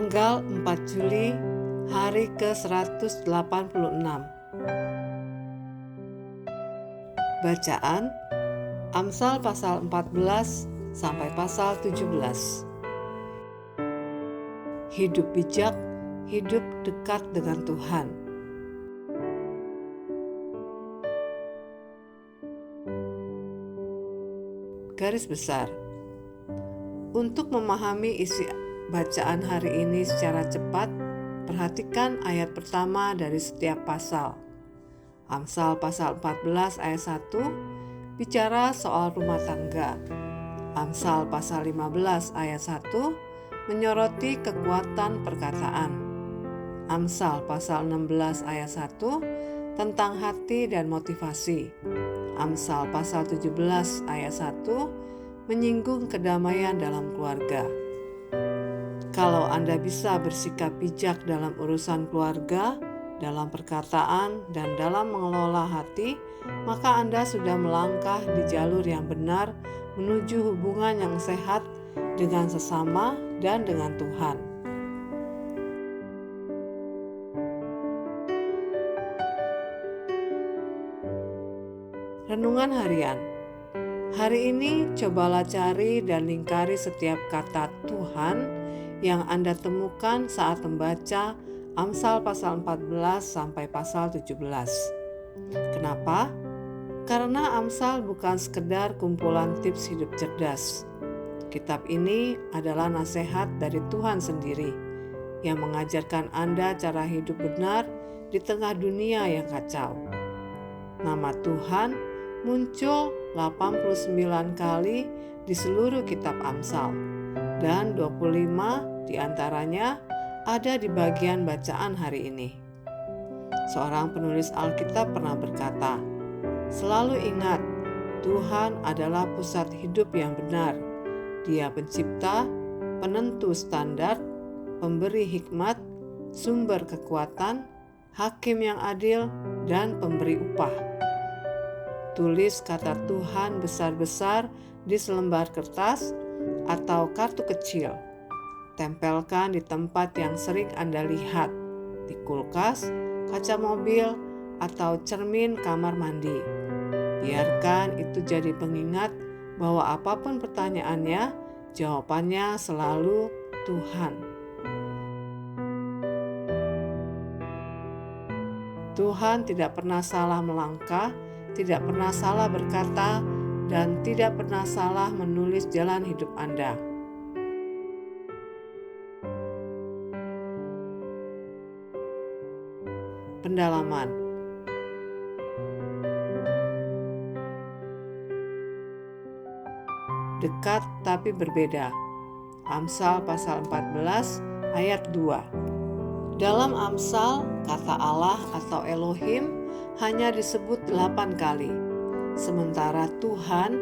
Tanggal 4 Juli, hari ke-186. Bacaan Amsal pasal 14 sampai pasal 17. Hidup bijak, hidup dekat dengan Tuhan. Garis besar. Untuk memahami isi bacaan hari ini secara cepat, perhatikan ayat pertama dari setiap pasal. Amsal pasal 14 ayat 1 bicara soal rumah tangga. Amsal pasal 15 ayat 1 menyoroti kekuatan perkataan. Amsal pasal 16 ayat 1 tentang hati dan motivasi. Amsal pasal 17 ayat 1 menyinggung kedamaian dalam keluarga. Kalau Anda bisa bersikap bijak dalam urusan keluarga, dalam perkataan, dan dalam mengelola hati, maka Anda sudah melangkah di jalur yang benar menuju hubungan yang sehat dengan sesama dan dengan Tuhan. Renungan harian. Hari ini cobalah cari dan lingkari setiap kata Tuhan yang Anda temukan saat membaca Amsal pasal 14 sampai pasal 17. Kenapa? Karena Amsal bukan sekedar kumpulan tips hidup cerdas. Kitab ini adalah nasihat dari Tuhan sendiri yang mengajarkan Anda cara hidup benar di tengah dunia yang kacau. Nama Tuhan muncul 89 kali di seluruh kitab Amsal, dan 25 diantaranya ada di bagian bacaan hari ini. Seorang penulis Alkitab pernah berkata, "Selalu ingat, Tuhan adalah pusat hidup yang benar. Dia pencipta, penentu standar, pemberi hikmat, sumber kekuatan, hakim yang adil, dan pemberi upah." Tulis kata Tuhan besar-besar di selembar kertas atau kartu kecil. Tempelkan di tempat yang sering Anda lihat, di kulkas, kaca mobil, atau cermin kamar mandi. Biarkan itu jadi pengingat bahwa apapun pertanyaannya, jawabannya selalu Tuhan. Tuhan tidak pernah salah melangkah, tidak pernah salah berkata, dan tidak pernah salah menulis jalan hidup Anda. Pendalaman. Dekat tapi berbeda. Amsal pasal 14 ayat 2. Dalam Amsal, kata Allah atau Elohim hanya disebut 8 kali. Sementara Tuhan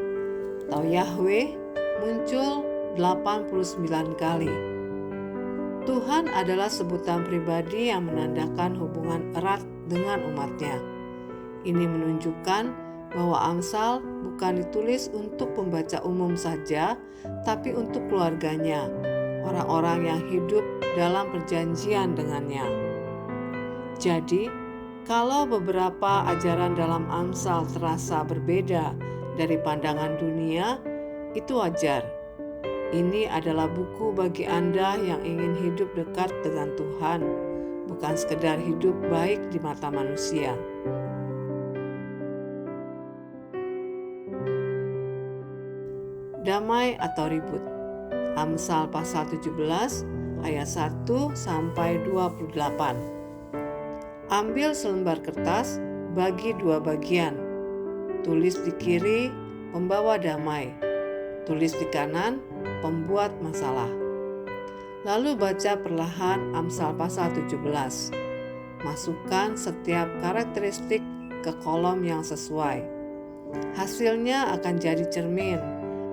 atau Yahweh muncul 89 kali. Tuhan adalah sebutan pribadi yang menandakan hubungan erat dengan umatnya. Ini menunjukkan bahwa Amsal bukan ditulis untuk pembaca umum saja, tapi untuk keluarganya, orang-orang yang hidup dalam perjanjian dengannya. Jadi, kalau beberapa ajaran dalam Amsal terasa berbeda dari pandangan dunia, itu wajar. Ini adalah buku bagi Anda yang ingin hidup dekat dengan Tuhan, bukan sekedar hidup baik di mata manusia. Damai atau ribut. Amsal pasal 17 ayat 1 sampai 28. Ambil selembar kertas, bagi 2 bagian. Tulis di kiri, pembawa damai. Tulis di kanan, pembuat masalah. Lalu baca perlahan Amsal pasal 17. Masukkan setiap karakteristik ke kolom yang sesuai. Hasilnya akan jadi cermin.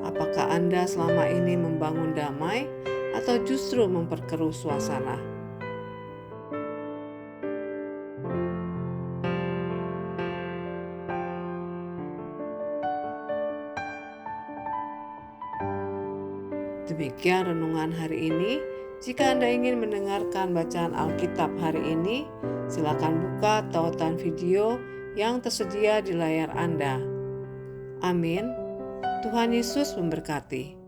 Apakah Anda selama ini membangun damai atau justru memperkeruh suasana? Demikian renungan hari ini. Jika Anda ingin mendengarkan bacaan Alkitab hari ini, silakan buka tautan video yang tersedia di layar Anda. Amin. Tuhan Yesus memberkati.